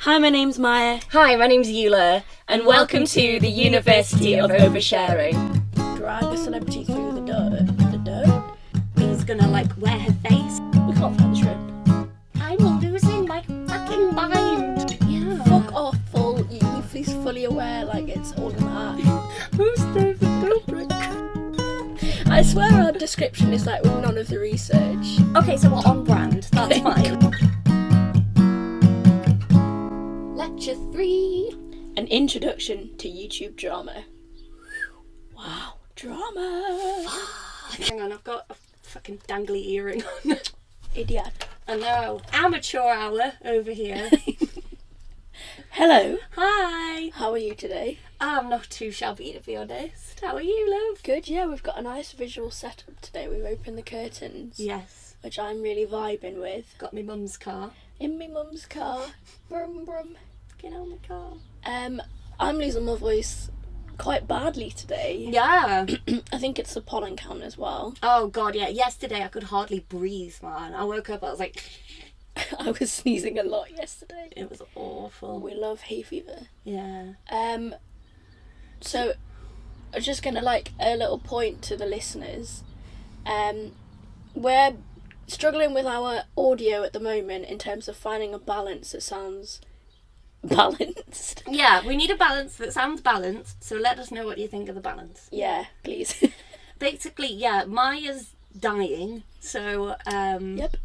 Hi, my name's Maya. Hi, my name's Eula, and welcome to the University of Oversharing. Drag a celebrity through the dirt. He's gonna, wear her face. We can't find the shrimp. I'm losing my fucking mind. Yeah. Fuck off, full. He's fully aware, it's all in the act. Who's David Dobrik? I swear our description is with none of the research. Okay, so we're on brand. That's fine. Lecture 3. An introduction to YouTube drama. Wow, drama. Hang on, I've got a fucking dangly earring on. Idiot. I know. Amateur hour over here. Hello. Hi. How are you today? I'm not too shabby, to be honest. How are you, love? Good, yeah. We've got a nice visual setup today. We've opened the curtains. Yes. Which I'm really vibing with. Got my mum's car. In my mum's car. Brum brum. Get out of the car. I'm losing my voice quite badly today. Yeah. I think it's the pollen count as well. Oh god, yeah. Yesterday I could hardly breathe, man. I woke up, I was like... I was sneezing a lot yesterday. It was awful. We love hay fever. Yeah. So, I'm just gonna a little point to the listeners. We're struggling with our audio at the moment in terms of finding a balance that sounds balanced. Yeah, we need a balance that sounds balanced, so let us know what you think of the balance. Yeah, please. Basically, yeah, Maya's dying, so Yep.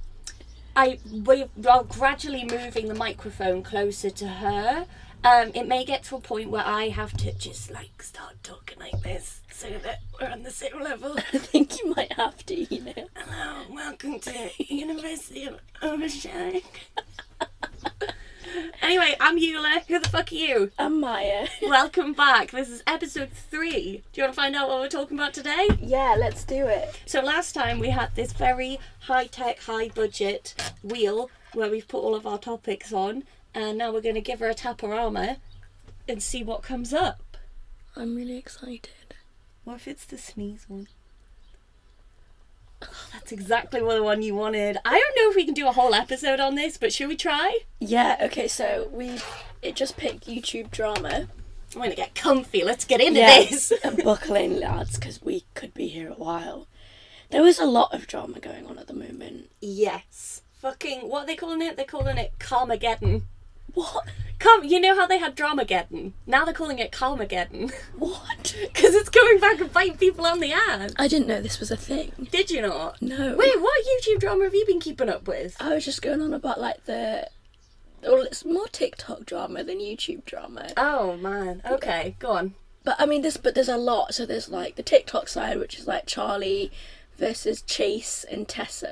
we're gradually moving the microphone closer to her. It may get to a point where I have to just start talking like this so that we're on the same level. I think you might have to, Hello, welcome to University of Oversharing. Anyway, I'm Eula. Who the fuck are you? I'm Maya. Welcome back. This is episode 3. Do you want to find out what we're talking about today? Yeah, let's do it. So last time we had this very high-tech, high-budget wheel where we've put all of our topics on, and now we're going to give her a taporama and see what comes up. I'm really excited. What if it's the sneeze one? Oh, that's exactly the one you wanted. I don't know if we can do a whole episode on this, but should we try? Yeah, okay, so it just picked YouTube drama. I'm going to get comfy. Let's get into this. And buckle in, lads, because we could be here a while. There was a lot of drama going on at the moment. Yes. Fucking, what are they calling it? They're calling it Carmageddon. What? You know how they had Dramageddon? Now they're calling it Carmageddon. What? Because it's going back and biting people on the ass. I didn't know this was a thing. Did you not? No. Wait, what YouTube drama have you been keeping up with? I was just going on about well, it's more TikTok drama than YouTube drama. Oh man, okay, go on. But I mean, there's a lot. So there's the TikTok side, which is Charlie versus Chase and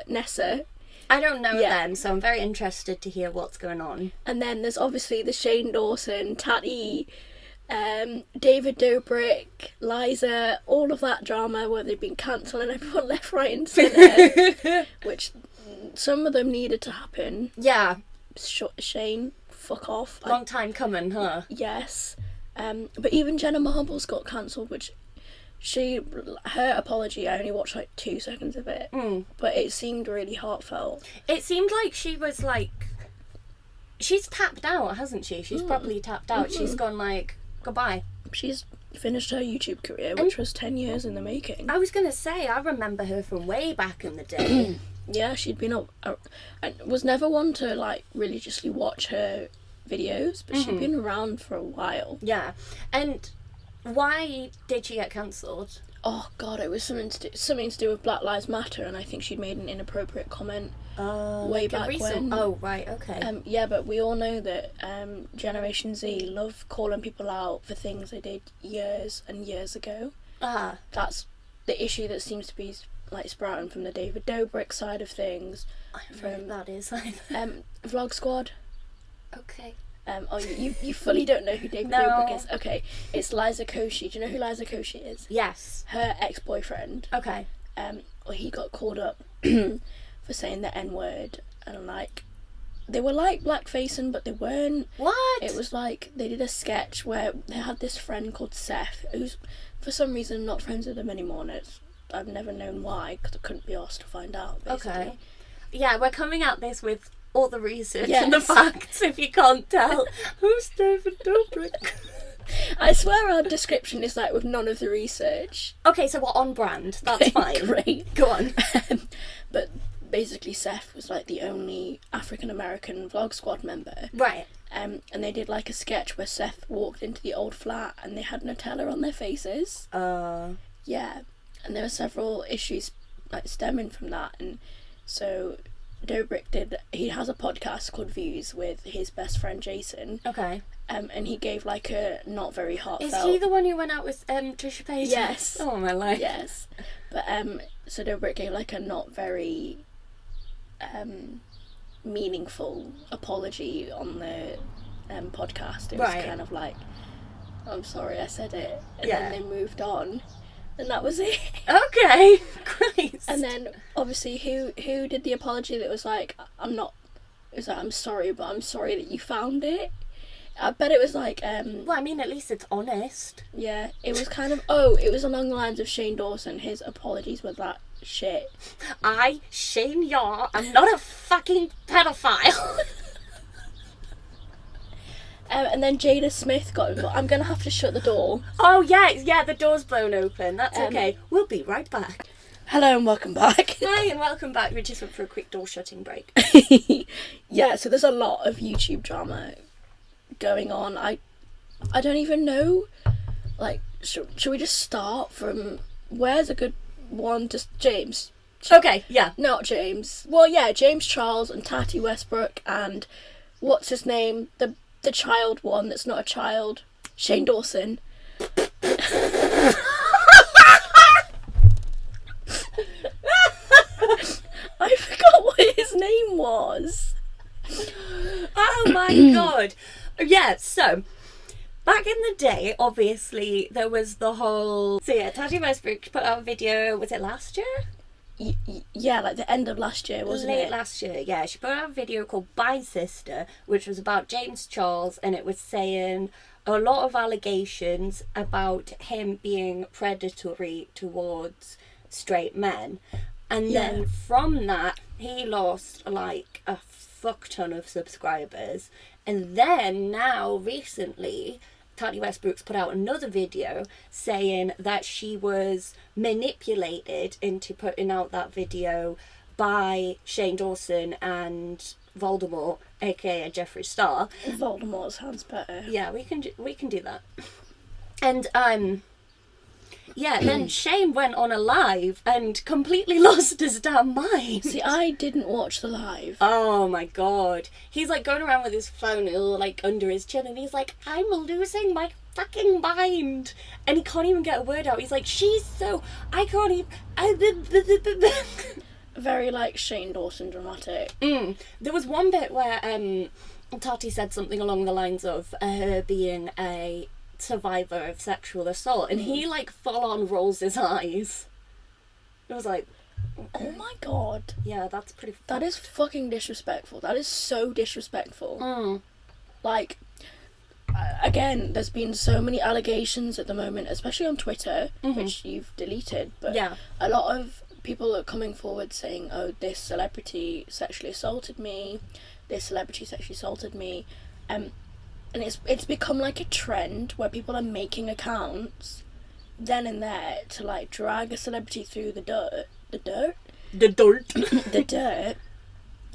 Nessa. I don't know them, so I'm very interested to hear what's going on. And then there's obviously the Shane Dawson, Tati, David Dobrik, Liza, all of that drama where they've been cancelling everyone left, right and centre. Which some of them needed to happen. Yeah. Shane, fuck off. Long time coming, huh? Yes. But even Jenna Marbles got cancelled, which her apology, I only watched 2 seconds of it, but it seemed really heartfelt. It seemed like she was she's tapped out, hasn't she? She's probably tapped out. Mm-hmm. She's gone goodbye. She's finished her YouTube career, which was 10 years in the making. I was going to say, I remember her from way back in the day. Yeah, she'd been I was never one to religiously watch her videos, but she'd been around for a while. Yeah, and why did she get cancelled? Oh god, it was something to do with Black Lives Matter, and I think she'd made an inappropriate comment way back when. Oh right, okay. Yeah, but we all know that Generation Z love calling people out for things they did years and years ago. That's the issue that seems to be sprouting from the David Dobrik side of things. I don't know who that is either. Vlog Squad. Okay. You fully don't know who David Dobrik is. Okay, it's Liza Koshy. Do you know who Liza Koshy is? Yes. Her ex-boyfriend. Okay. He got called up for saying the N-word, and they were blackfacing, but they weren't. What? It was they did a sketch where they had this friend called Seth, who's for some reason not friends with them anymore, and I've never known why, because I couldn't be asked to find out, basically. Okay. Yeah, we're coming at this with all the research Yes. and the facts if you can't tell. Who's David Dobrik? I swear our description is like with none of the research. Okay, so we're on brand. That's fine. Great. Go on. But basically Seth was like the only African American Vlog Squad member. Right. And they did like a sketch where Seth walked into the old flat and they had Nutella on their faces. Yeah. And there were several issues like stemming from that, and so Dobrik he has a podcast called Views with his best friend Jason. Okay. And he gave like a not very heartfelt... Is he the one who went out with Trisha Paytas? Yes. Oh, my life. Yes. But so Dobrik gave like a not very meaningful apology on the podcast. It was kind of like, I'm sorry I said it, and then they moved on, and that was it. Okay. Great. And then obviously who did the apology that was like, I'm sorry, but I'm sorry that you found it. I bet it was like well, I mean, at least it's honest. Yeah, it was kind of it was along the lines of Shane Dawson. His apologies were that shit. Shane Yaw, I'm not a fucking pedophile. And then Jada Smith got involved. I'm gonna have to shut the door. Oh yeah, the door's blown open. That's okay. We'll be right back. Hello and welcome back. Hi and welcome back. We just went for a quick door shutting break. Yeah, so there's a lot of YouTube drama going on. I don't even know. Like, should we just start from where's a good one? Just James. Okay, yeah. Not James. Well, yeah, James Charles and Tati Westbrook and what's his name? The child one that's not a child. Shane Dawson. I forgot what his name was. Oh my god. Yeah, so back in the day, obviously, there was the whole... So yeah, Tati Westbrook put out a video, was it last year? Yeah, like the end of last year, wasn't it? Late last year, yeah. She put out a video called Bye Sister, which was about James Charles, and it was saying a lot of allegations about him being predatory towards straight men. And then from that, he lost like a fuck ton of subscribers. And then now, recently, Tati Westbrook's put out another video saying that she was manipulated into putting out that video by Shane Dawson and Voldemort, aka Jeffree Star. Voldemort sounds better. Yeah, we can do that. And yeah, then Shane went on a live and completely lost his damn mind. See, I didn't watch the live. Oh my god. He's like going around with his phone like under his chin and he's like, I'm losing my fucking mind. And he can't even get a word out. He's like, I can't even... Very like Shane Dawson dramatic. There was one bit where Tati said something along the lines of her being a survivor of sexual assault, and he like full on rolls his eyes. It was like, oh my god, yeah, that's pretty that is fucking disrespectful. That is so disrespectful. Like, again, there's been so many allegations at the moment, especially on Twitter, which you've deleted, but a lot of people are coming forward saying, oh, this celebrity sexually assaulted me, and it's become like a trend where people are making accounts then and there to like drag a celebrity through the dirt,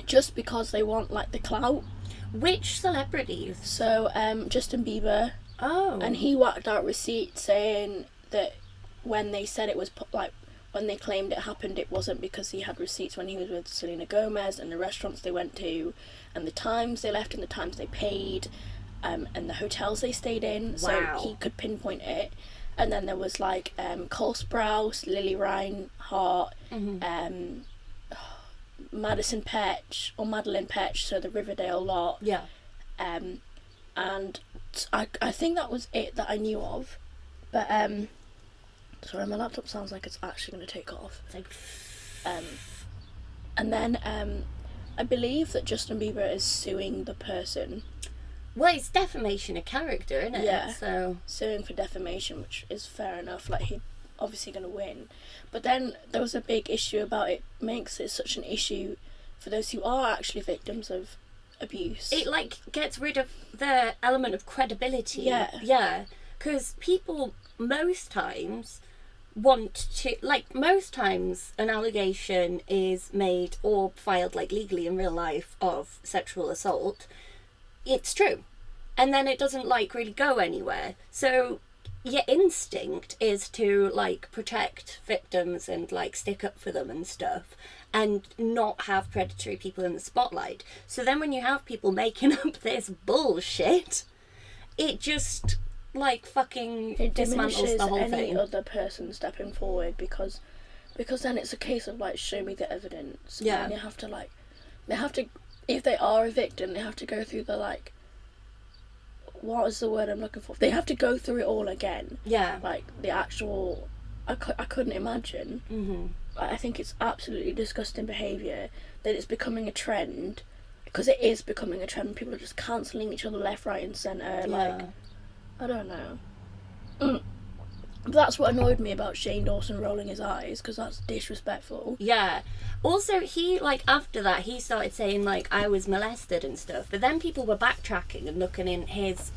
just because they want like the clout. Which celebrities? So Justin Bieber. Oh. And he whacked out receipts saying that when they said it was when they claimed it happened, it wasn't because he had receipts when he was with Selena Gomez and the restaurants they went to and the times they left and the times they paid. And the hotels they stayed in, so he could pinpoint it. And then there was like Cole Sprouse, Lily Reinhart, Madison Petch or Madeline Petch, so the Riverdale lot. Yeah. And I think that was it that I knew of. But sorry, my laptop sounds like it's actually going to take off. It's like and then I believe that Justin Bieber is suing the person. Well, it's defamation of character, isn't it? Yeah. So suing for defamation, which is fair enough. Like, he's obviously going to win. But then there was a big issue about it makes it such an issue for those who are actually victims of abuse. It like gets rid of the element of credibility. Yeah. Because people most times want to, like, most times an allegation is made or filed, like, legally in real life of sexual assault. It's true. And then it doesn't, like, really go anywhere. So your instinct is to, like, protect victims and, like, stick up for them and stuff, and not have predatory people in the spotlight. So then when you have people making up this bullshit, it just, like, fucking it dismantles the whole any thing. other person stepping forward, because then it's a case of, like, show me the evidence. Yeah. And you have to, like, they have to, if they are a victim, they have to go through the, like, what is the word I'm looking for? They have to go through it all again. Yeah. Like, the actual, I couldn't imagine. Mm-hmm. I think it's absolutely disgusting behaviour that it's becoming a trend, because it is becoming a trend. People are just cancelling each other left, right and centre. Like, I don't know. But that's what annoyed me about Shane Dawson rolling his eyes, because that's disrespectful. Yeah. Also, he, like, after that, he started saying, like, I was molested and stuff. But then people were backtracking and looking in his,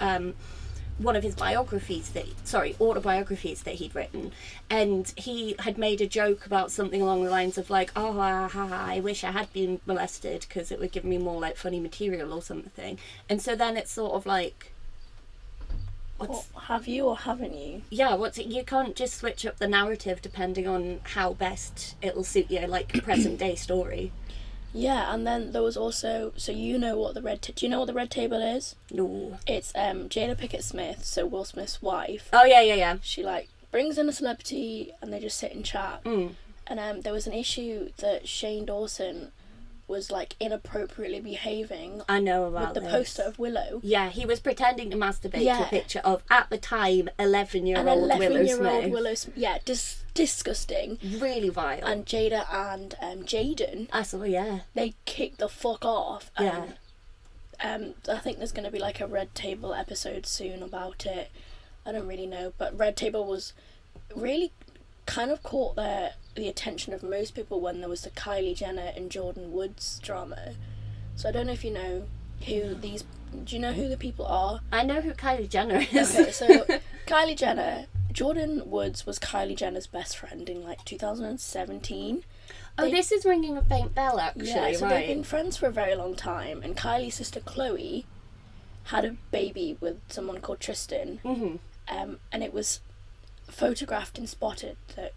one of his autobiographies that he'd written. And he had made a joke about something along the lines of, like, oh, I wish I had been molested because it would give me more, like, funny material or something. And so then it's sort of like, have you or haven't you? Yeah, you can't just switch up the narrative depending on how best it'll suit your, like, present day story. Yeah, and then there was also, so you know what the do you know what the red table is? No. It's Jada Pinkett Smith, so Will Smith's wife. Oh yeah. She, like, brings in a celebrity and they just sit and chat. And there was an issue that Shane Dawson was, like, inappropriately behaving. I know about with the poster of Willow. Yeah, he was pretending to masturbate to a picture of, at the time, 11-year-old Willow Smith. Yeah, disgusting. Really vile. And Jada and Jaden. I saw, yeah. They kicked the fuck off. I think there's going to be, like, a Red Table episode soon about it. I don't really know, but Red Table was really kind of caught the attention of most people when there was the Kylie Jenner and Jordan Woods drama. So I don't know if you know who these... Do you know who the people are? I know who Kylie Jenner is. Okay, so Kylie Jenner... Jordan Woods was Kylie Jenner's best friend in, like, 2017. This is ringing a faint bell, actually. Yeah, so right. they've been friends for a very long time, and Kylie's sister Chloe had a baby with someone called Tristan. Mm-hmm. And it was photographed and spotted that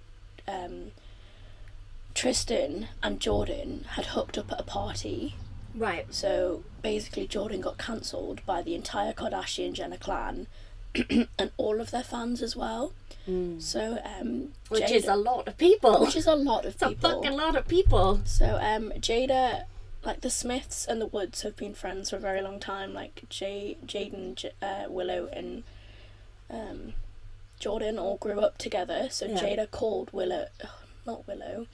Tristan and Jordan had hooked up at a party. Right. So basically Jordan got cancelled by the entire Kardashian-Jenner clan and all of their fans as well. So which is a lot of people. Which is a lot of people. It's a fucking lot of people. So Jada, like, the Smiths and the Woods have been friends for a very long time. Like, Jaden, Willow and Jordan all grew up together. So Jada called Willow... not Willow.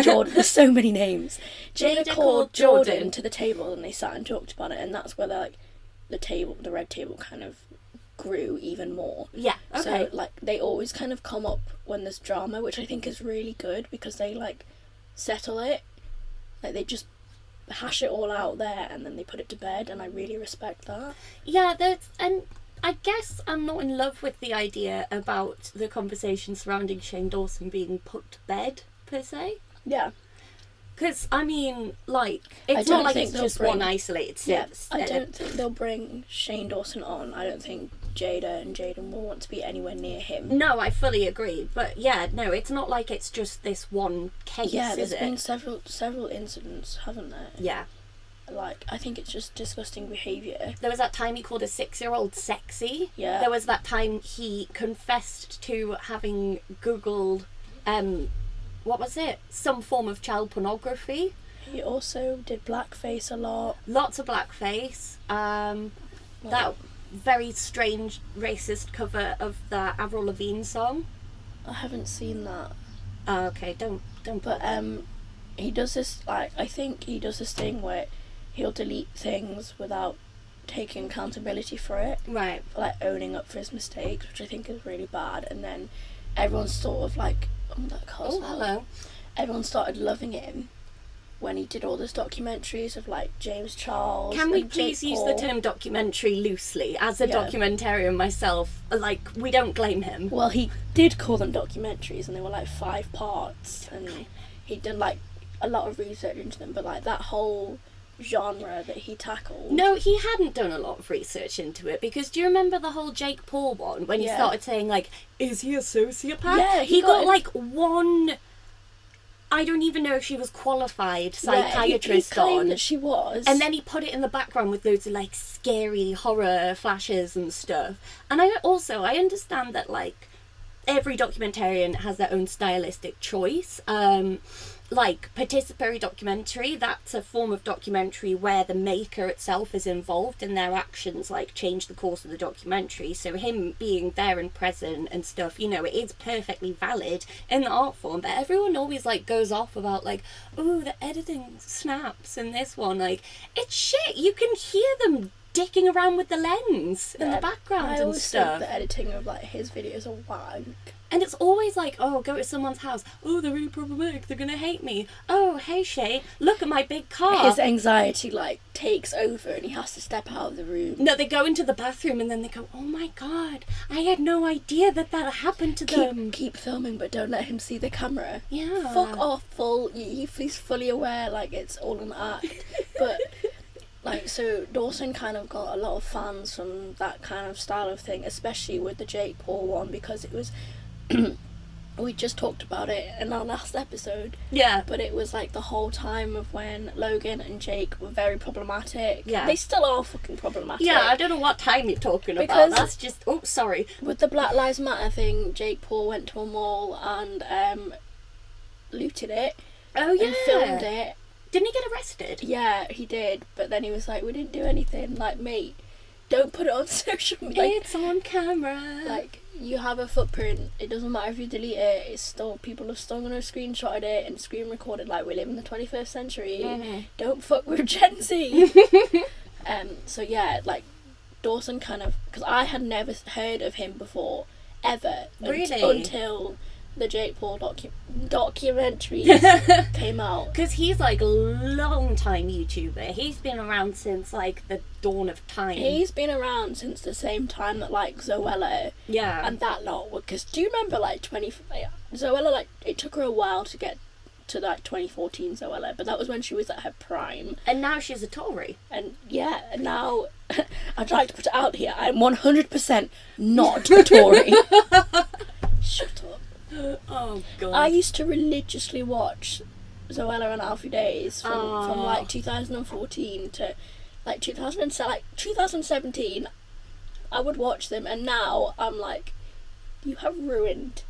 Jordan. There's so many names. Jada called Jordan to the table and they sat and talked about it, and that's where the red table kind of grew even more. Yeah, okay. So, like, they always kind of come up when there's drama, which I think is really good because they, like, settle it. Like, they just hash it all out there and then they put it to bed, and I really respect that. Yeah, and I guess I'm not in love with the idea about the conversation surrounding Shane Dawson being put to bed, per se. Yeah. Because, I mean, like, it's not like it's just one isolated sense. I don't think they'll bring Shane Dawson on. I don't think Jada and Jaden will want to be anywhere near him. No, I fully agree. But, yeah, no, it's not like it's just this one case, yeah, there's been several incidents, haven't there? Yeah. Like, I think it's just disgusting behaviour. There was that time he called a 6-year-old sexy. Yeah. There was that time he confessed to having Googled... what was it? Some form of child pornography. He also did blackface a lot. Lots of blackface. That very strange racist cover of the Avril Lavigne song. I haven't seen that. Oh, okay, don't. But he does this, like, I think he does this thing where he'll delete things without taking accountability for it. Right. For, like, owning up for his mistakes, which I think is really bad. And then everyone's sort of like... Oh, that car's hello. Everyone started loving him when he did all those documentaries of like James Charles. Can we and please Jake use Paul. the term documentary loosely? As a Yeah. documentarian myself, like, we don't blame him. Well, he did call them documentaries, and they were like 5 parts, and he'd done like a lot of research into them. But like that whole genre that he tackled. No, he hadn't done a lot of research into it, because do you remember the whole Jake Paul one when he Yeah. started saying like, is he a sociopath? Yeah, he he got got- like one, I don't even know if she was qualified psychiatrist he claimed on, that she was, and then he put it in the background with loads of like scary horror flashes and stuff. And I understand that like every documentarian has their own stylistic choice. Like participatory documentary, that's a form of documentary where the maker itself is involved and their actions like change the course of the documentary. So him being there and present and stuff, you know, it is perfectly valid in the art form. But everyone always like goes off about like, oh, the editing snaps in this one. Like, it's shit. You can hear them dicking around with the lens in the background I and always stuff. think the editing of like his videos are wank. And it's always like, oh, go to someone's house. Oh, they're really problematic. They're going to hate me. Oh, hey, Shay, look at my big car. His anxiety like takes over, and he has to step out of the room. No, they go into the bathroom and then they go, oh my God, I had no idea that happened to them. Keep filming, but don't let him see the camera. Yeah. Fuck off, he's fully aware, like it's all an act. But like, so Dawson kind of got a lot of fans from that kind of style of thing, especially with the Jake Paul one, because it was we just talked about it in our last episode, Yeah. but it was like the whole time of when Logan and Jake were very problematic. Yeah. They still are fucking problematic. Yeah, I don't know what time you're talking about. Because- That's just, oh, sorry. With the Black Lives Matter thing, Jake Paul went to a mall and looted it Oh, yeah. and filmed it. Didn't he get arrested? Yeah, he did, but then he was like, we didn't do anything. Like, mate, don't put it on social media. It's on camera. Like, you have a footprint. It doesn't matter if you delete it. It's still, people are still going to screenshot it and screen record it. Like, we live in the 21st century. Mhm. Don't fuck with Gen Z. So yeah, like, Dawson kind of, because I had never heard of him before, ever. Really? Until the Jake Paul documentary came out. Because he's like a long time YouTuber. He's been around since like the dawn of time. He's been around since the same time that like Zoella Yeah. and that lot. Because do you remember like Zoella, like it took her a while to get to like 2014 Zoella, but that was when she was at her prime. And now she's a Tory. And yeah, and now I'd like to put it out here, I'm 100% not a Tory. Shut up. Oh God. I used to religiously watch Zoella and Alfie Days from like 2014 to like 2017. I would watch them, and now I'm like, you have ruined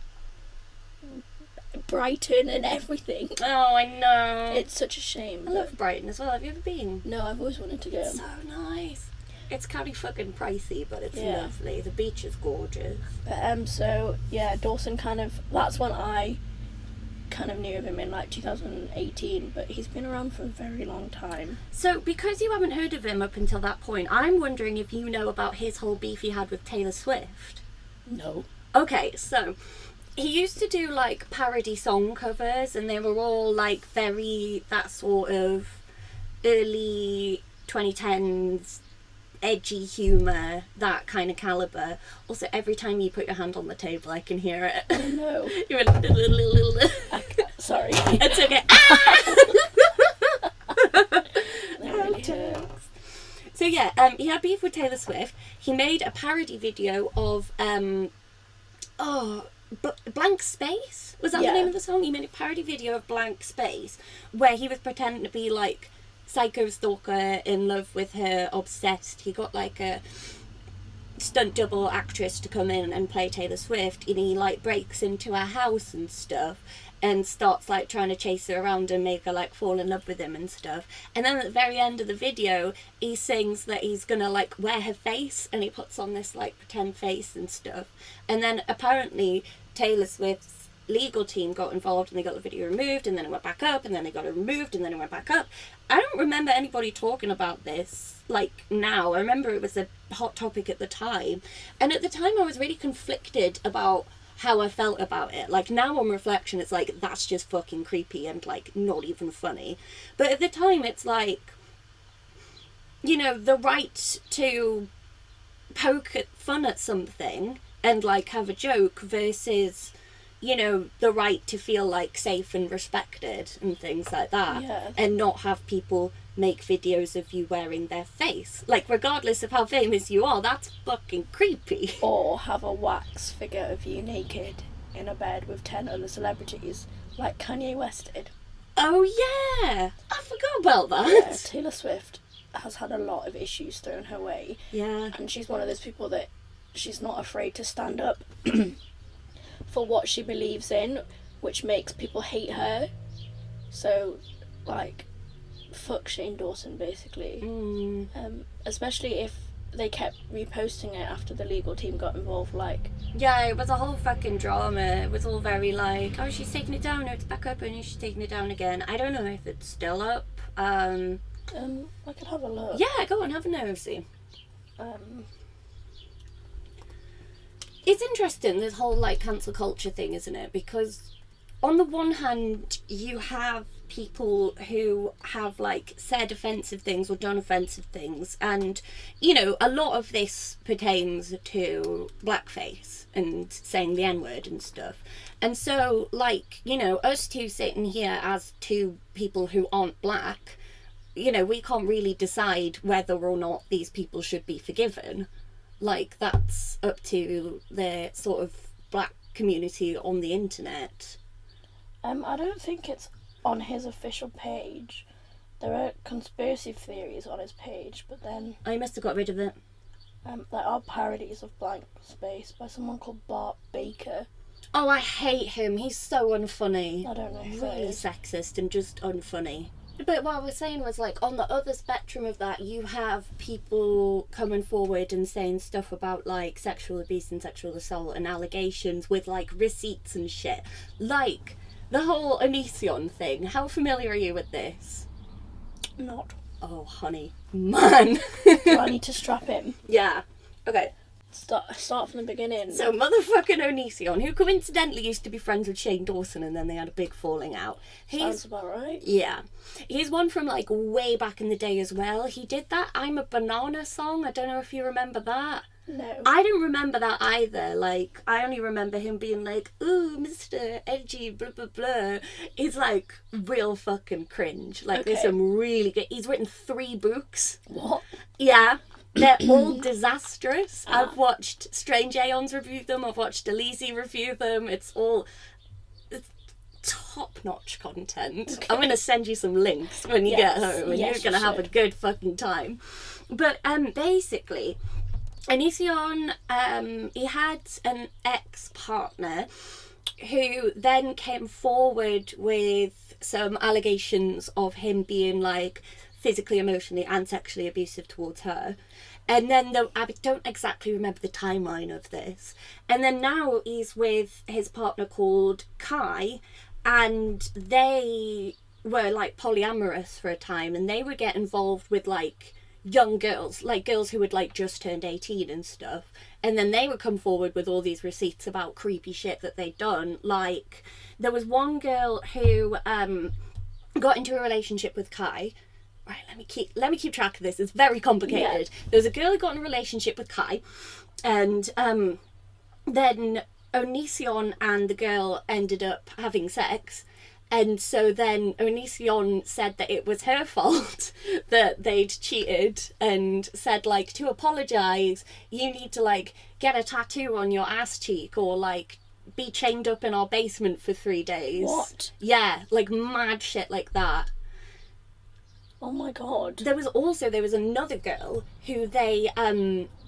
Brighton and everything. Oh, I know. It's such a shame. I love Brighton as well. Have you ever been? No, I've always wanted to go. So nice. It's kind of fucking pricey, but it's Yeah. lovely. The beach is gorgeous. But so yeah, Dawson kind of, that's when I kind of knew of him in like 2018, but he's been around for a very long time. So, because you haven't heard of him up until that point, I'm wondering if you know about his whole beef he had with Taylor Swift. No. Okay, so he used to do like parody song covers, and they were all like very that sort of early 2010s edgy humour, that kind of calibre. Also, every time you put your hand on the table I can hear it. Oh no. You're a Sorry. It's okay. That really hurts. So yeah, he had beef with Taylor Swift. He made a parody video of Blank Space? Was that the Yeah. name of the song? He made a parody video of Blank Space where he was pretending to be like psycho stalker in love with her, obsessed. He got like a stunt double actress to come in and play Taylor Swift, and he like breaks into her house and stuff and starts like trying to chase her around and make her like fall in love with him and stuff. And then at the very end of the video he sings that he's gonna like wear her face, and he puts on this like pretend face and stuff. And then apparently Taylor Swift's legal team got involved and they got the video removed, and then it went back up, and then they got it removed, and then it went back up. I don't remember anybody talking about this like now. I remember it was a hot topic at the time, and at the time I was really conflicted about how I felt about it. Like, now on reflection, it's like, that's just fucking creepy and, like, not even funny. But at the time, it's like, you know, the right to poke at fun at something and, like, have a joke versus, you know, the right to feel, like, safe and respected and things like that. Yeah. And not have people make videos of you wearing their face. Like, regardless of how famous you are, that's fucking creepy. Or have a wax figure of you naked in a bed with 10 other celebrities, like Kanye West did. Oh, yeah! I forgot about that. Yeah, Taylor Swift has had a lot of issues thrown her way. Yeah. And she's one of those people that she's not afraid to stand up for what she believes in, which makes people hate her. So, like, fuck Shane Dawson, basically. Especially if they kept reposting it after the legal team got involved, like... Yeah, it was a whole fucking drama. It was all very like, oh, she's taking it down, no, it's back up, and she's taking it down again. I don't know if it's still up. I could have a look. Yeah, go on, have a nosy. Um... It's interesting, this whole, like, cancel culture thing, isn't it? Because on the one hand, you have people who have, like, said offensive things or done offensive things, and, you know, a lot of this pertains to blackface and saying the N-word and stuff. And so, like, you know, us two sitting here as two people who aren't black, you know, we can't really decide whether or not these people should be forgiven. Like, that's up to the sort of black community on the internet. I don't think it's on his official page. There are conspiracy theories on his page, but then... I must have got rid of it. There are parodies of Blank Space by someone called Bart Baker. Oh, I hate him. He's so unfunny. I don't know who that Really is. sexist and just unfunny. But what I was saying was, like, on the other spectrum of that, you have people coming forward and saying stuff about, like, sexual abuse and sexual assault and allegations with, like, receipts and shit. Like, the whole Onision thing. How familiar are you with this? Not. Oh, honey. Man. Do I need to strap him? Yeah. Okay. Start from the beginning. So, motherfucking Onision, who coincidentally used to be friends with Shane Dawson, and then they had a big falling out. Sounds about right. Yeah. He's one from, like, way back in the day as well. He did that I'm a Banana song. I don't know if you remember that. No. I didn't remember that either. Like, I only remember him being like, ooh, Mr. Edgy, blah, blah, blah. He's, like, real fucking cringe. Like, there's Okay. some really good... He's written 3 books. What? Yeah. They're all disastrous. I've watched Strange Aeons review them. I've watched Elise review them. It's top-notch content. Okay. I'm going to send you some links when you get home, and Yes, you're going to have a should. good fucking time. But basically, Onision, he had an ex-partner who then came forward with some allegations of him being, like, physically, emotionally and sexually abusive towards her. And then I don't exactly remember the timeline of this. And then now he's with his partner called Kai, and they were, like, polyamorous for a time, and they would get involved with, like, young girls, like girls who had, like, just turned 18 and stuff. And then they would come forward with all these receipts about creepy shit that they'd done. Like, there was one girl who got into a relationship with Kai. Right, let me keep track of this. It's very complicated. Yeah. There was a girl who got in a relationship with Kai, and then Onision and the girl ended up having sex, and so then Onision said that it was her fault that they'd cheated, and said, like, to apologise, you need to, like, get a tattoo on your ass cheek, or, like, be chained up in our basement for 3 days. What? Yeah, like, mad shit like that. Oh my god. There was another girl who they,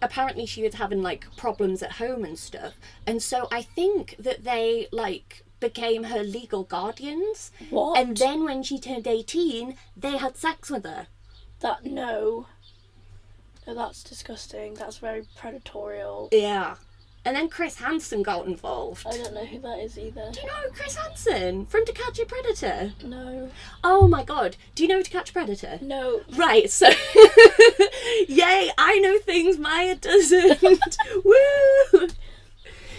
apparently she was having, like, problems at home and stuff. And so I think that they, like, became her legal guardians. What? And then when she turned 18, they had sex with her. No, that's disgusting. That's very predatorial. Yeah. And then Chris Hansen got involved. I don't know who that is either. Do you know Chris Hansen from To Catch a Predator? No. Oh my god. Do you know To Catch a Predator? No. Right, so... Yay, I know things Maya doesn't. Woo!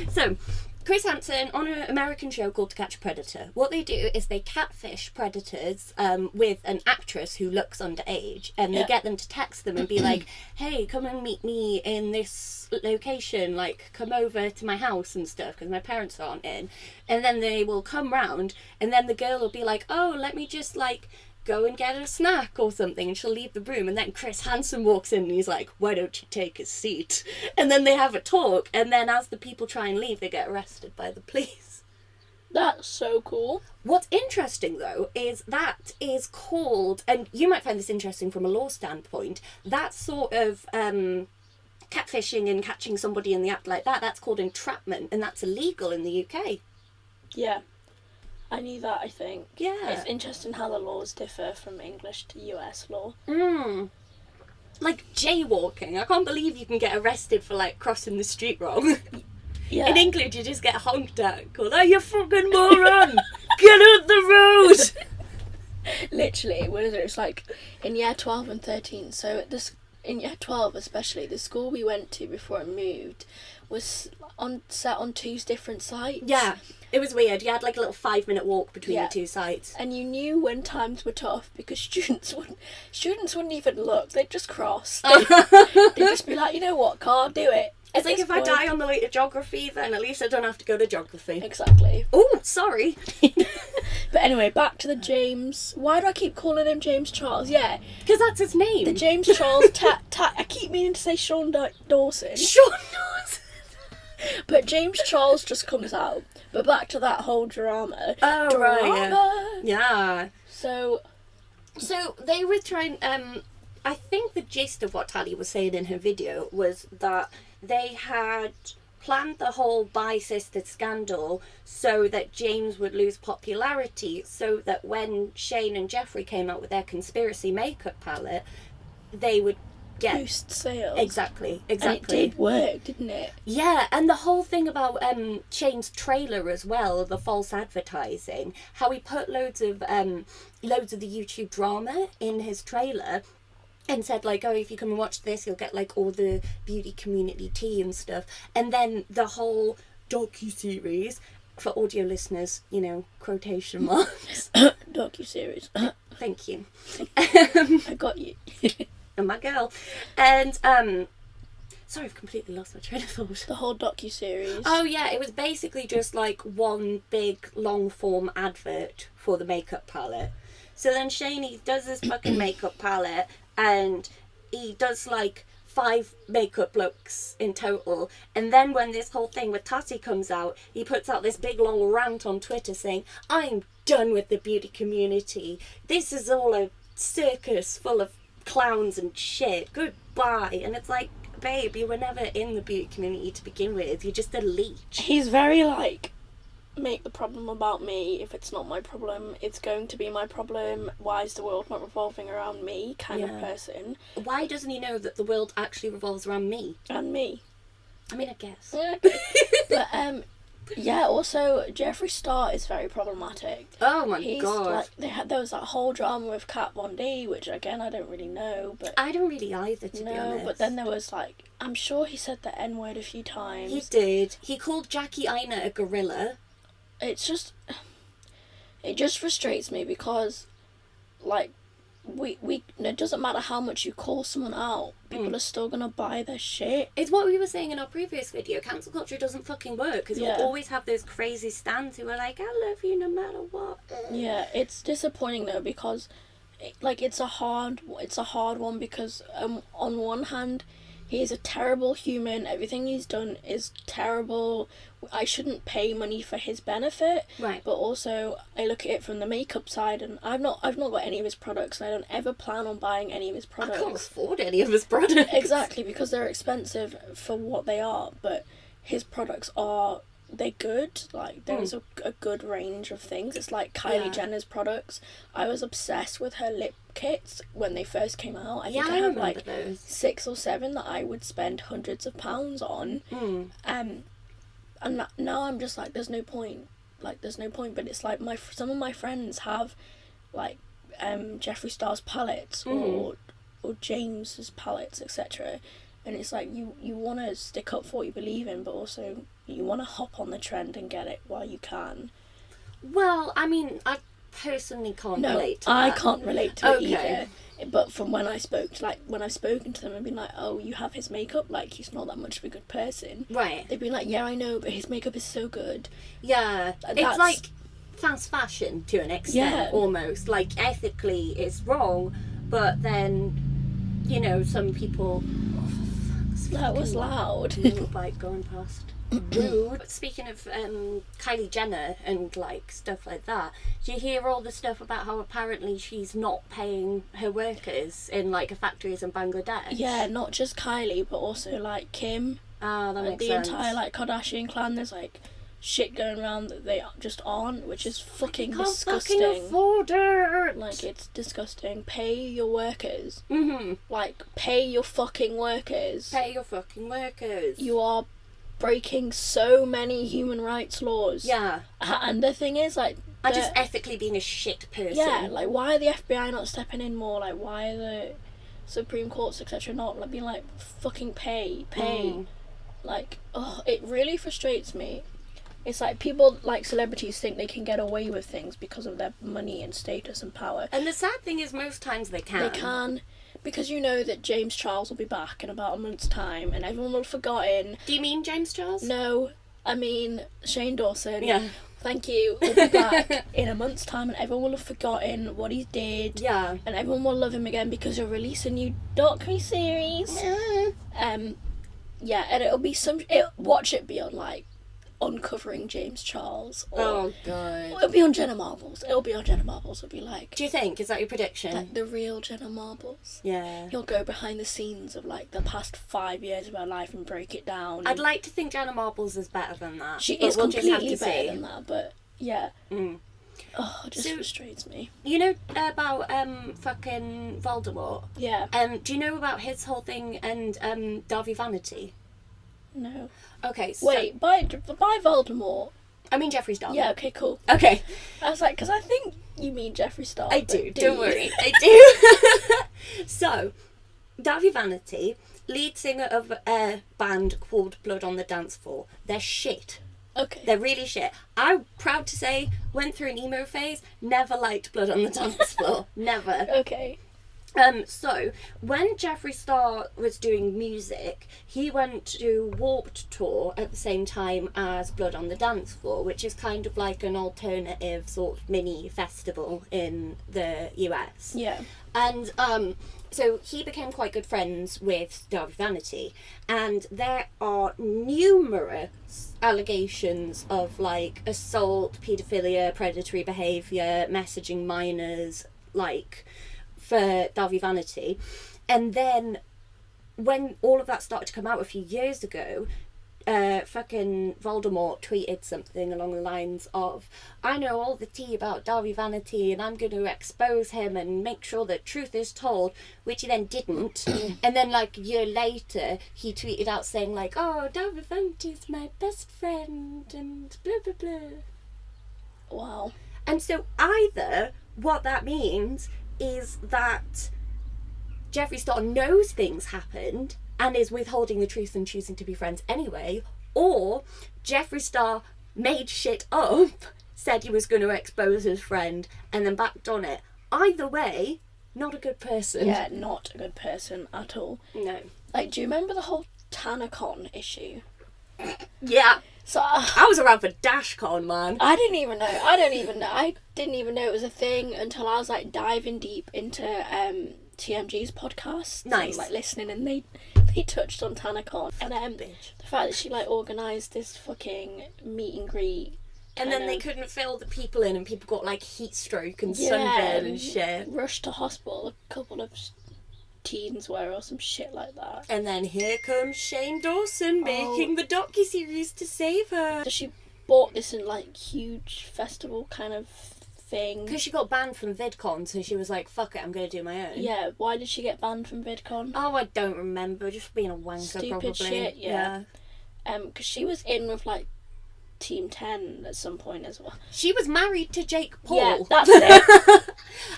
So, Chris Hansen on an American show called To Catch a Predator. What they do is they catfish predators with an actress who looks underage, and they get them to text them and be like, hey, come and meet me in this location, like come over to my house and stuff because my parents aren't in. And then they will come round, and then the girl will be like, oh, let me just like go and get a snack or something, and she'll leave the room, and then Chris Hansen walks in and he's like, why don't you take a seat? And then they have a talk, and then as the people try and leave, they get arrested by the police. That's so cool. What's interesting though is that is called, and you might find this interesting from a law standpoint, that sort of catfishing and catching somebody in the act like that, that's called entrapment, and that's illegal in the UK. Yeah. I knew that, I think. Yeah. It's interesting how the laws differ from English to US law. Like jaywalking. I can't believe you can get arrested for like crossing the street wrong. Yeah. In England you just get honked at, called, oh, you fucking moron! Get out the road! Literally, it was like in year 12 and 13. So in year 12 especially, the school we went to before it moved was set on two different sites. Yeah. It was weird. You had like a little 5-minute walk between the two sites. And you knew when times were tough because students wouldn't even look. They'd just cross. They'd just be like, you know what, can't do it. It's like if I die on the way to geography, then at least I don't have to go to geography. Exactly. Oh, sorry. But anyway, back to the James. Why do I keep calling him James Charles? Yeah. Because that's his name. The James Charles I keep meaning to say Sean Dawson. Sean Dawson. But James Charles just comes out. But back to that whole drama. Oh, drama. right. Yeah. So they were trying, I think the gist of what Tali was saying in her video was that they had planned the whole bi-sister scandal so that James would lose popularity, so that when Shane and Jeffree came out with their conspiracy makeup palette, they would get boost sales. Exactly. And it did work, didn't it? Yeah, and the whole thing about Shane's trailer as well, the false advertising, how he put loads of the YouTube drama in his trailer and said like, oh, if you come and watch this, you'll get like all the beauty community tea and stuff. And then the whole docu-series, for audio listeners, you know, quotation marks. Docu-series. Thank you. I got you. And my girl. And sorry, I've completely lost my train of thought. The whole docu-series. Oh yeah, it was basically just like one big long form advert for the makeup palette. So then Shane does this fucking makeup palette, and he does like 5 makeup looks in total, and then when this whole thing with Tati comes out, he puts out this big long rant on Twitter saying, I'm done with the beauty community, this is all a circus full of clowns and shit, goodbye. And it's like, babe, you were never in the beauty community to begin with, you're just a leech. He's very like, make the problem about me. If it's not my problem, it's going to be my problem. Why is the world not revolving around me kind of person? Why doesn't he know that the world actually revolves around me? And me. I mean, I guess. Yeah. But yeah, also Jeffree Star is very problematic. Oh my god. Like, there was that whole drama with Kat Von D, which again I don't really know, but I don't really either, to be honest. No, but then there was like, I'm sure he said the N-word a few times. He did. He called Jackie Aina a gorilla. It just frustrates me because, like, it doesn't matter how much you call someone out, people are still gonna buy their shit. It's what we were saying in our previous video. Cancel culture doesn't fucking work because you'll always have those crazy stans who are like, I love you no matter what. Yeah, it's disappointing though because, it's a hard one because on one hand, he is a terrible human. Everything he's done is terrible. I shouldn't pay money for his benefit. Right. But also, I look at it from the makeup side, and I've not got any of his products, and I don't ever plan on buying any of his products. I can't afford any of his products. Exactly, because they're expensive for what they are. But his products they're good. Like, there's a good range of things. It's like Kylie Jenner's products. I was obsessed with her lip kits when they first came out. I think I have like those 6 or 7 that I would spend hundreds of pounds on. And now I'm just like, there's no point. But it's like some of my friends have like Jeffree Star's palettes or James's palettes, etc. And it's like, you want to stick up for what you believe in, but also you want to hop on the trend and get it while you can. Well, I mean, I personally can't relate to that. I can't relate to it either. But from when I spoke to, like, when I've spoken to them and been like, oh, you have his makeup, like, he's not that much of a good person. Right. They've been like, yeah, I know, but his makeup is so good. Yeah. It's like fast fashion to an extent, almost. Like, ethically it's wrong, but then, you know, some people... Oh, for fuck's That was loud. Motorbike going past. Rude. Speaking of Kylie Jenner and like stuff like that, do you hear all the stuff about how apparently she's not paying her workers in like factories in Bangladesh? Yeah, not just Kylie, but also like Kim. Ah, that makes the sense. entire like Kardashian clan. There's like shit going around that they just aren't, which is fucking disgusting. Can't fucking afford it. Like, it's disgusting. Pay your workers. Mm-hmm. Like, pay your fucking workers. Pay your fucking workers. You are breaking so many human rights laws. Yeah. And the thing is, like... And just ethically being a shit person. Yeah, like, why are the FBI not stepping in more? Like, why are the Supreme Courts, etc., not like, being like, fucking pay. Like, oh, it really frustrates me. It's like people, like celebrities, think they can get away with things because of their money and status and power. And the sad thing is, most times they can. They can. Because you know that James Charles will be back in about a month's time and everyone will have forgotten. Do you mean James Charles? No, I mean Shane Dawson. Yeah. Thank you. Will be back in a month's time and everyone will have forgotten what he did. Yeah. And everyone will love him again because he'll release a new docu-series. Yeah, and it'll be watch it be on like Uncovering James Charles. Or, oh god. It'll be on Jenna Marbles. It'll be like... Do you think? Is that your prediction? Like the real Jenna Marbles. Yeah. He'll go behind the scenes of like the past 5 years of her life and break it down. I'd like to think Jenna Marbles is better than that. She is completely better than that, but yeah. Mm. Oh, it just frustrates me. You know about fucking Voldemort? Yeah. Do you know about his whole thing and Darby Vanity? No. Okay, so... Wait, by Voldemort. I mean Jeffree Star. Yeah, okay, cool. Okay. I was like, because I think you mean Jeffree Star. I do, don't worry. I do. So, Darby Vanity, lead singer of a band called Blood on the Dance Floor. They're shit. Okay. They're really shit. I'm proud to say, went through an emo phase, never liked Blood on the Dance Floor. Never. Okay. So, when Jeffree Star was doing music, he went to Warped Tour at the same time as Blood on the Dance Floor, which is kind of like an alternative sort of mini festival in the US. Yeah. And so he became quite good friends with Darby Vanity, and there are numerous allegations of like assault, paedophilia, predatory behaviour, messaging minors, like... for Darby Vanity. And then when all of that started to come out a few years ago, fucking Voldemort tweeted something along the lines of, I know all the tea about Darby Vanity and I'm going to expose him and make sure that truth is told, which he then didn't. And then like a year later he tweeted out saying like, oh, Darby Vanity is my best friend and blah blah blah. Wow. And so either what that means is that Jeffree Star knows things happened and is withholding the truth and choosing to be friends anyway, or Jeffree Star made shit up, said he was going to expose his friend, and then backed on it. Either way, not a good person. Yeah, not a good person at all. No. Like, do you remember the whole TanaCon issue? Yeah. So I was around for DashCon, man. I didn't even know. I didn't even know it was a thing until I was like diving deep into TMG's podcast. Nice. And, like listening, and they touched on TanaCon and the fact that she like organised this fucking meet and greet. And then they couldn't fill the people in, and people got like heat stroke and sunburn and shit. Rushed to hospital. A couple of teens were, or some shit like that. And then here comes Shane Dawson making the docuseries to save her. So she bought this in like huge festival kind of thing. Because she got banned from VidCon, so she was like, fuck it, I'm going to do my own. Yeah, why did she get banned from VidCon? Oh, I don't remember. Just being a wanker, Stupid probably. shit, yeah. Because she was in with like Team 10 at some point as well. She was married to Jake Paul. Yeah, that's it.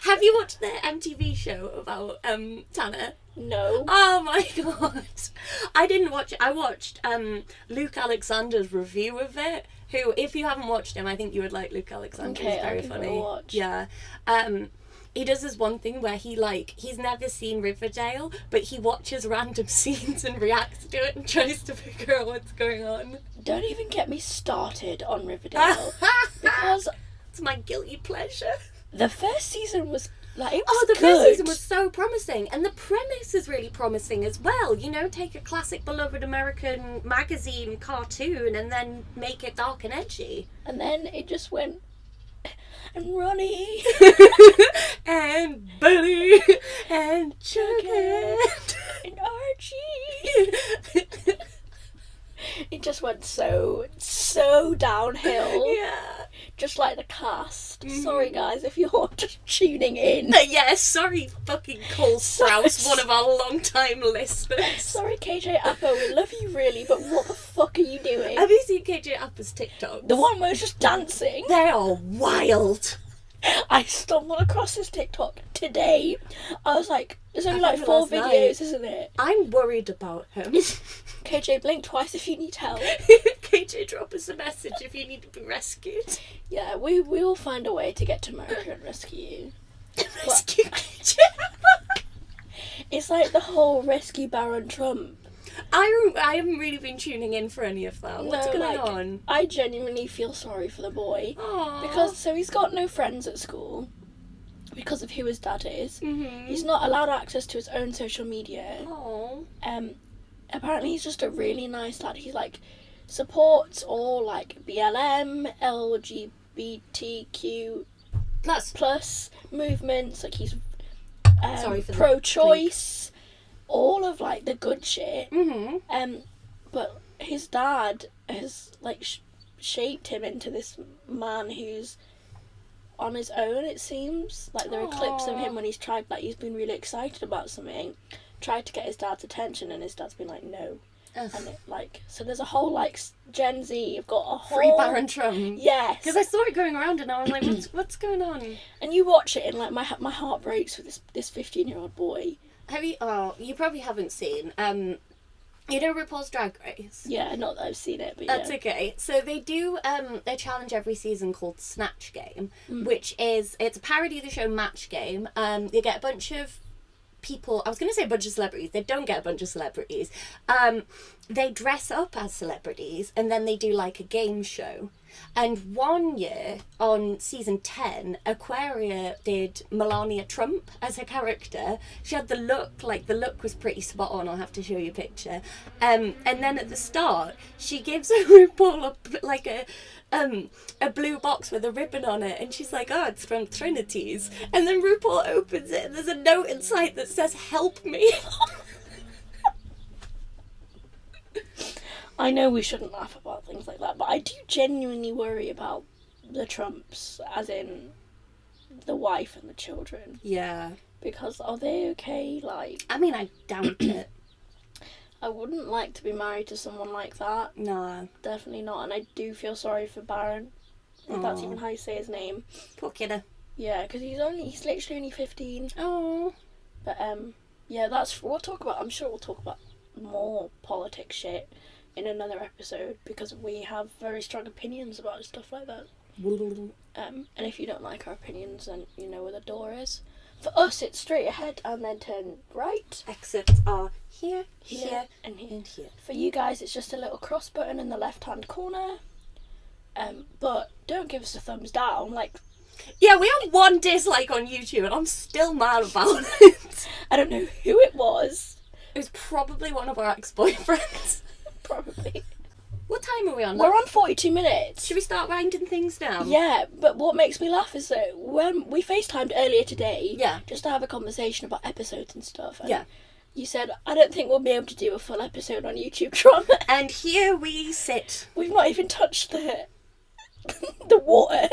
Have you watched the MTV show about Tanner? No. Oh my god. I didn't watch it. I watched Luke Alexander's review of it. Who, if you haven't watched him, I think you would like Luke Alexander. Okay, He's very I'll give it a funny. watch. Yeah. He does this one thing where he's never seen Riverdale, but he watches random scenes and reacts to it and tries to figure out what's going on. Don't even get me started on Riverdale. Because it's my guilty pleasure. the first season was, like, it was the good. first season was so promising, and the premise is really promising as well. You know, take a classic beloved American magazine cartoon and then make it dark and edgy. And then it just went, and Ronnie, and Bunny, and Chuckhead, and Archie. It just went so downhill. Yeah. Just like the cast. Sorry guys if you're just tuning in. Yeah, sorry fucking Cole Sprouse, one of our long-time listeners. Sorry KJ Apple, we love you really, but what the fuck are you doing? Have you seen KJ Appa's TikToks? The one where it's just dancing. They are wild. I stumbled across this TikTok today. I was like, there's only I like think 4 last videos, night. isn't it? I'm worried about him. KJ, blink twice if you need help. KJ, drop us a message if you need to be rescued. Yeah, we will find a way to get to America and rescue you. Rescue KJ. It's like the whole rescue Baron Trump. I haven't really been tuning in for any of that. What's going on? I genuinely feel sorry for the boy. Aww. Because, he's got no friends at school because of who his dad is. Mm-hmm. He's not allowed access to his own social media. Aww. Apparently he's just a really nice lad. He, like, supports all, like, BLM, LGBTQ plus movements. Like, he's Sorry for pro-choice. All of, like, the good shit. Mm-hmm. But his dad has, like, shaped him into this man who's on his own, it seems. Like, there are clips of him when he's been really excited about something, tried to get his dad's attention, and his dad's been like, no. Ugh. And it, like, so there's a whole, like, Gen Z, you've got a whole... Free Baron Trump. Yes. Because I saw it going around and I was like, what's going on? And you watch it and, like, my heart breaks for this 15-year-old boy. Have you... Oh, you probably haven't seen... You know RuPaul's Drag Race? Yeah, not that I've seen it, but That's yeah. okay. So they do a challenge every season called Snatch Game, which is... It's a parody of the show Match Game. You get a bunch of people... I was going to say a bunch of celebrities. They don't get a bunch of celebrities. They dress up as celebrities and then they do, like, a game show. And one year, on season 10, Aquaria did Melania Trump as her character. She had the look was pretty spot on. I'll have to show you a picture. And then at the start, she gives RuPaul a blue box with a ribbon on it, and she's like, oh, it's from Trinity's. And then RuPaul opens it, and there's a note inside that says, help me. I know we shouldn't laugh about things like that, but I do genuinely worry about the Trumps, as in the wife and the children. Yeah. Because are they okay? Like, I mean, I doubt it. I wouldn't like to be married to someone like that. No. Definitely not. And I do feel sorry for Baron, if that's even how you say his name. Poor kiddo. Yeah, because he's literally only 15. Oh. But yeah, I'm sure we'll talk about more politics shit in another episode, because we have very strong opinions about stuff like that. And if you don't like our opinions, then you know where the door is. For us, it's straight ahead and then turn right. Exits are here, and here. and here. For you guys, it's just a little cross button in the left-hand corner. But don't give us a thumbs down. Like, yeah, we have one dislike on YouTube, and I'm still mad about it. I don't know who it was. It was probably one of our ex-boyfriends. Probably. What time are we on? We're on 42 minutes. Should we start winding things down? Yeah, but what makes me laugh is that when we FaceTimed earlier today, Yeah. just to have a conversation about episodes and stuff, and Yeah. you said, I don't think we'll be able to do a full episode on YouTube Drama. And here we sit. We've not even touched the water.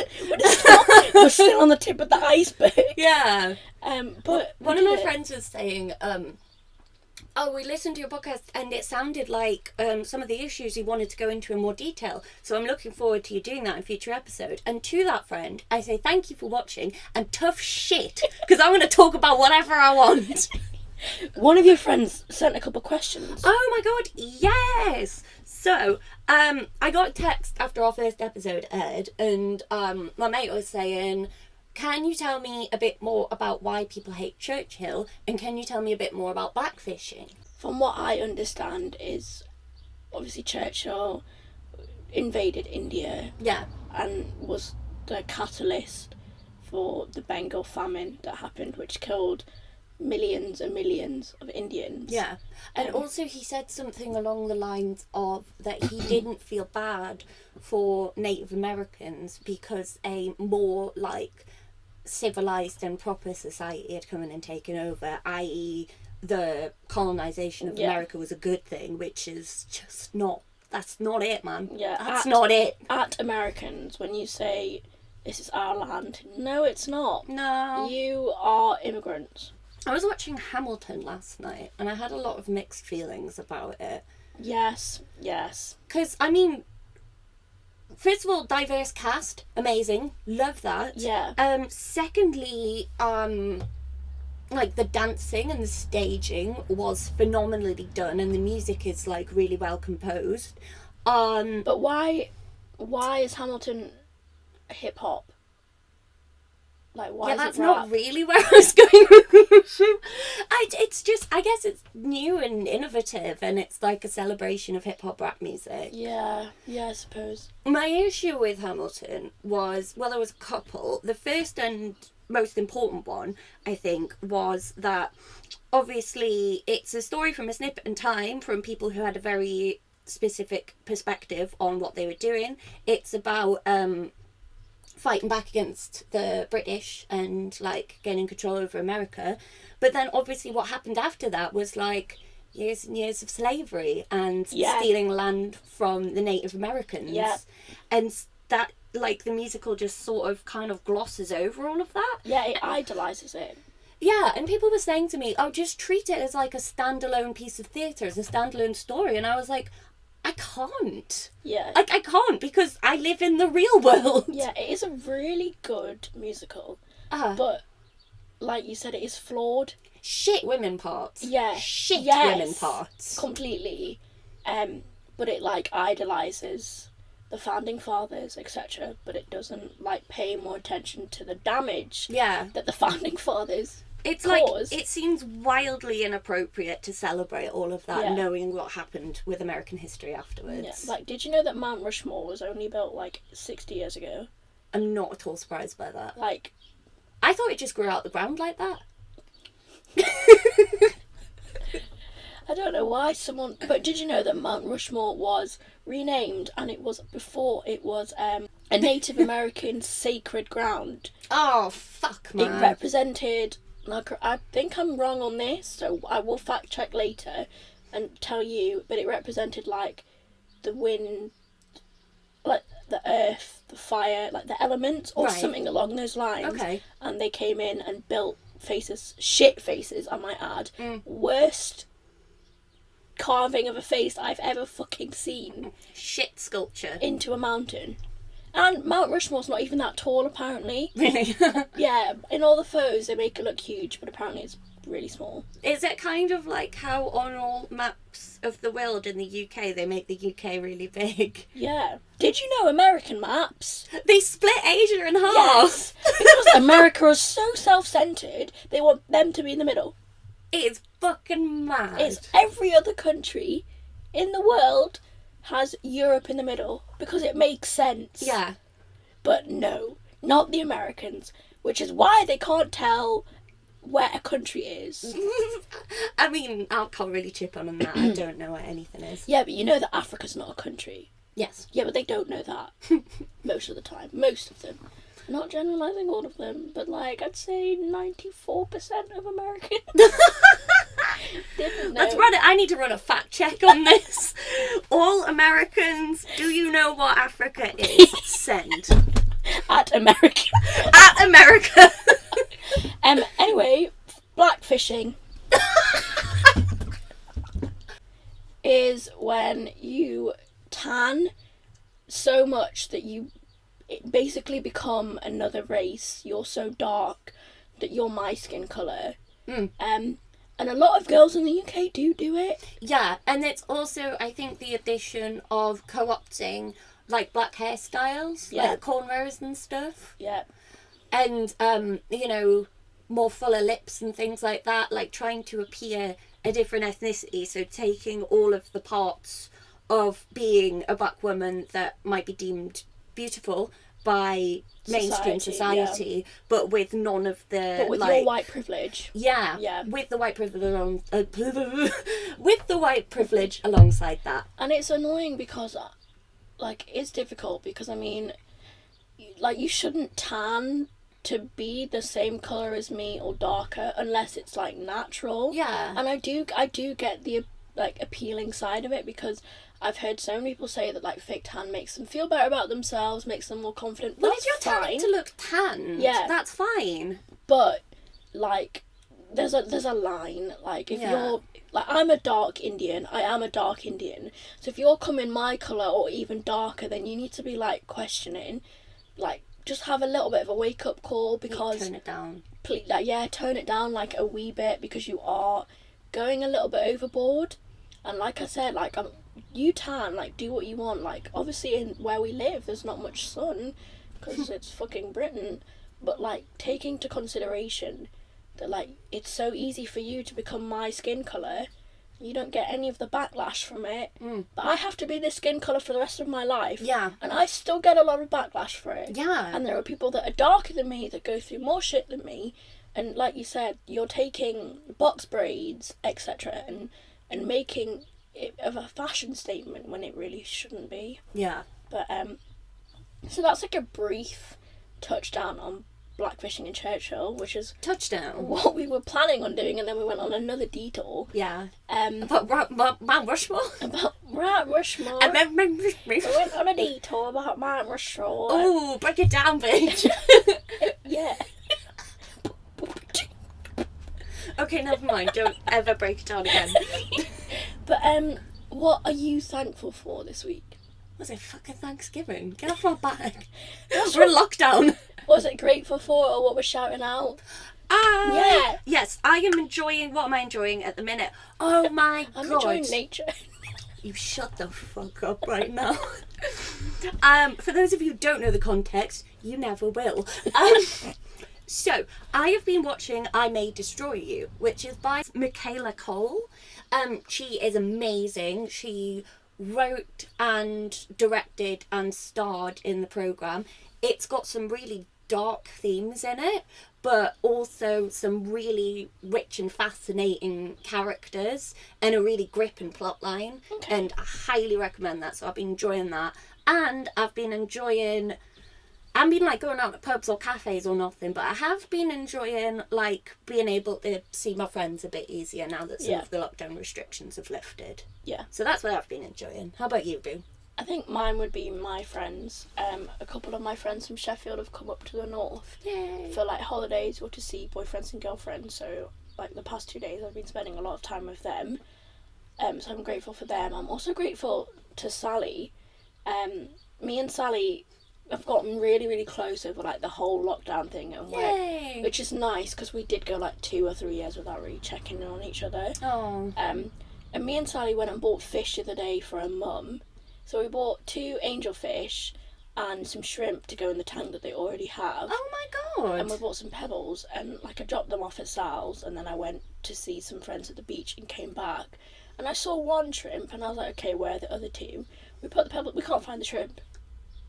We're still on the tip of the iceberg. Yeah. But One of my friends was saying, oh, we listened to your podcast and it sounded like some of the issues you wanted to go into in more detail. So I'm looking forward to you doing that in future episode. And to that friend, I say thank you for watching and tough shit, because I'm going to talk about whatever I want. One of your friends sent a couple questions. Oh my god, yes! So, I got a text after our first episode aired, and my mate was saying, can you tell me a bit more about why people hate Churchill, and can you tell me a bit more about blackfishing? From what I understand is, obviously Churchill invaded India. Yeah. And was the catalyst for the Bengal famine that happened, which killed millions and millions of Indians. Yeah. And also he said something along the lines of that he didn't feel bad for Native Americans because a more like civilized and proper society had come in and taken over, i.e. the colonization of America was a good thing, which is just not, that's not it, man. Yeah. That's not it. At Americans, when you say this is our land, no it's not. No. You are immigrants. I was watching Hamilton last night and I had a lot of mixed feelings about it. Yes, yes. Because, I mean, first of all, diverse cast, amazing, love that. Yeah. Secondly, like the dancing and the staging was phenomenally done and the music is like really well composed. But why is Hamilton hip hop? Like, why is that's it rap? not really where I was going with the issue. It's just, I guess it's new and innovative and it's like a celebration of hip-hop rap music. Yeah, I suppose. My issue with Hamilton was, well, there was a couple. The first and most important one, I think, was that obviously it's a story from a snippet in time from people who had a very specific perspective on what they were doing. It's about fighting back against the British and like gaining control over America, but then obviously what happened after that was like years and years of slavery and stealing land from the Native Americans, and that like the musical just sort of kind of glosses over all of that. It idolizes it. Yeah, and people were saying to me, oh, just treat it as like a standalone piece of theatre, as a standalone story, and I was like, I can't. Yeah. Like, I can't because I live in the real world. Yeah, it is a really good musical. Uh-huh. But, like you said, it is flawed. Shit women parts. Yeah. Shit women parts. Completely. But it, like, idolises the founding fathers, etc. But it doesn't, like, pay more attention to the damage that the founding fathers It's caused. like, it seems wildly inappropriate to celebrate all of that, knowing what happened with American history afterwards. Yeah. Like, did you know that Mount Rushmore was only built, like, 60 years ago? I'm not at all surprised by that. Like, I thought it just grew out the ground like that. I don't know why someone... But did you know that Mount Rushmore was renamed, and it was before it was a Native American sacred ground? Oh, fuck, man. It represented... Like, I think I'm wrong on this, so I will fact check later and tell you, but it represented, like, the wind, like, the earth, the fire, like, the elements, or something along those lines. Okay. And they came in and built faces, shit faces, I might add. Worst carving of a face I've ever fucking seen. Shit sculpture. Into a mountain. And Mount Rushmore's not even that tall, apparently. Really? Yeah, in all the photos they make it look huge, but apparently it's really small. Is it kind of like how on all maps of the world in the UK they make the UK really big? Yeah. Did you know American maps? They split Asia in half. Yes. Because America is so self-centred, they want them to be in the middle. It's fucking mad. It's every other country in the world has Europe in the middle because it makes sense. Yeah. But no, not the Americans, which is why they can't tell where a country is. I mean, I can't really chip on that. I don't know what anything is. Yeah, but you know that Africa's not a country. Yes. Yeah, but they don't know that most of the time. Most of them. Not generalising all of them, but like I'd say 94% of Americans didn't know. Let's run it. I need to run a fact check on this. All Americans, do you know what Africa is? Send. At America. At America. Anyway, blackfishing. is when you tan so much that you basically become another race. You're so dark that you're my skin colour. And a lot of girls in the UK do it. Yeah, and it's also, I think, the addition of co-opting, like, black hairstyles, like cornrows and stuff. Yeah. And, you know, more fuller lips and things like that, like trying to appear a different ethnicity, so taking all of the parts of being a black woman that might be deemed beautiful by mainstream society, but with none of the... But with your white privilege. Yeah, with the white privilege with the white privilege alongside that. And it's annoying because, like, it's difficult because, I mean, like, you shouldn't tan to be the same colour as me or darker unless it's, like, natural. Yeah. And I do get the, like, appealing side of it, because I've heard so many people say that, like, fake tan makes them feel better about themselves, makes them more confident. Well, That's if you're tanning to look tan, that's fine. But, like, there's a line. Like, if you're... Like, I'm a dark Indian. I am a dark Indian. So if you're coming my colour or even darker, then you need to be, like, questioning. Like, just have a little bit of a wake-up call, because... Tone it down. Please, like, tone it down, like, a wee bit, because you are going a little bit overboard. And like I said, like, you tan, like, do what you want. Like, obviously in where we live, there's not much sun, because it's fucking Britain. But, like, taking into consideration that, like, it's so easy for you to become my skin colour, you don't get any of the backlash from it. But I have to be this skin colour for the rest of my life. Yeah. And I still get a lot of backlash for it. Yeah. And there are people that are darker than me that go through more shit than me. And like you said, you're taking box braids, etc. and making it of a fashion statement when it really shouldn't be. Yeah. But so that's like a brief touchdown on blackfishing in Churchill, which is what we were planning on doing, and then we went on another detour. Yeah. About Mount Rushmore. About Mount Rushmore. We went on a detour about Mount Rushmore. Oh, break it down, bitch. Yeah. Okay, never mind. Don't ever break it down again. But what are you thankful for this week? Was it fucking Thanksgiving? Get off my back. We're in lockdown. What was it grateful for, or what we're shouting out? Yeah. Yes, I am enjoying... What am I enjoying at the minute? Oh my God. I'm enjoying nature. You shut the fuck up right now. For those of you who don't know the context, you never will. So, I have been watching I May Destroy You, which is by Michaela Cole. She is amazing. She wrote and directed and starred in the programme. It's got some really dark themes in it, but also some really rich and fascinating characters and a really gripping plot line. Okay. And I highly recommend that, so I've been enjoying that. And I've been enjoying... I haven't been, like, going out to pubs or cafes or nothing, but I have been enjoying, like, being able to see my friends a bit easier now that some of the lockdown restrictions have lifted. Yeah. So that's what I've been enjoying. How about you, Boo? I think mine would be my friends. A couple of my friends from Sheffield have come up to the north for, like, holidays or to see boyfriends and girlfriends. So, like, the past 2 days I've been spending a lot of time with them. So I'm grateful for them. I'm also grateful to Sally. Me and Sally... I've gotten really, really close over, like, the whole lockdown thing, and which is nice, because we did go, like, 2 or 3 years without really checking in on each other. Oh. And me and Sally went and bought fish the other day for her mum. So we bought 2 angelfish and some shrimp to go in the tank that they already have. Oh my God. And we bought some pebbles, and, like, I dropped them off at Sal's, and then I went to see some friends at the beach and came back. And I saw 1 shrimp, and I was like, okay, where are the other 2? We put the pebbles... We can't find the shrimp.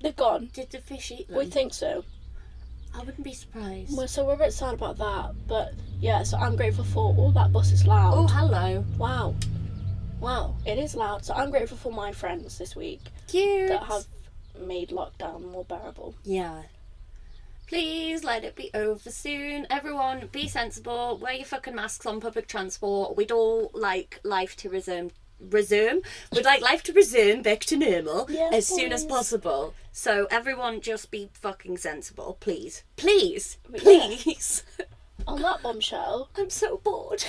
They've gone. Did the fish eat them? We think so. I wouldn't be surprised. Well, so we're a bit sad about that, but yeah, so I'm grateful for... Oh, that bus is loud. Oh, hello. Wow, it is loud. So I'm grateful for my friends this week. Cute. That have made lockdown more bearable. Yeah. Please let it be over soon. Everyone, be sensible. Wear your fucking masks on public transport. We'd all like life to resume. We'd like life to resume back to normal as soon as possible. So everyone just be fucking sensible, please. Please. On that bombshell, I'm so bored.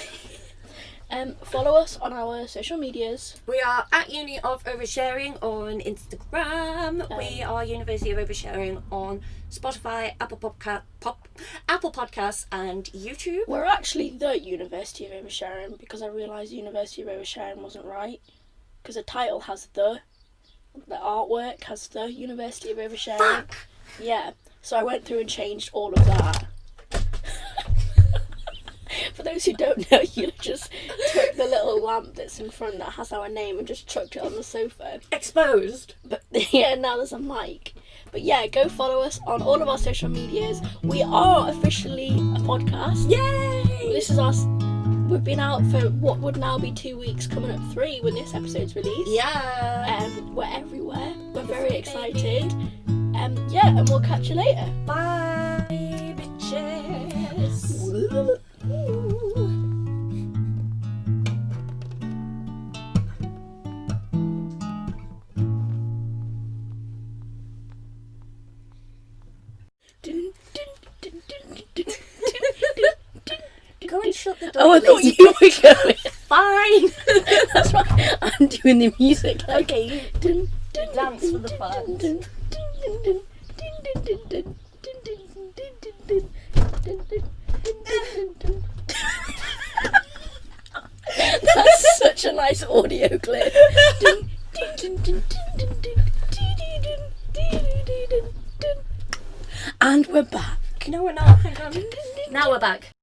Follow us on our social medias. We are at Uni of Oversharing on Instagram. We are University of Oversharing on Spotify, Apple Podcasts, and YouTube. We're actually the University of Oversharing because I realised University of Oversharing wasn't right. Because the title has the artwork has the University of Oversharing. Fuck! Yeah, so I went through and changed all of that. For those who don't know, you just took the little lamp that's in front that has our name and just chucked it on the sofa. Exposed. But yeah, now there's a mic. But yeah, go follow us on all of our social medias. We are officially a podcast. Yay! This is we've been out for what would now be 2 weeks, coming up 3 when this episode's released. Yeah. We're everywhere. We're very excited. Yeah, and we'll catch you later. Bye, bitches. Go and shut the door. Oh, I thought you were going. Fine. That's right. I'm doing the music. Okay, you dance for the fun. That's such a nice audio clip. And we're back. No, we're not. Hang on. Now we're back.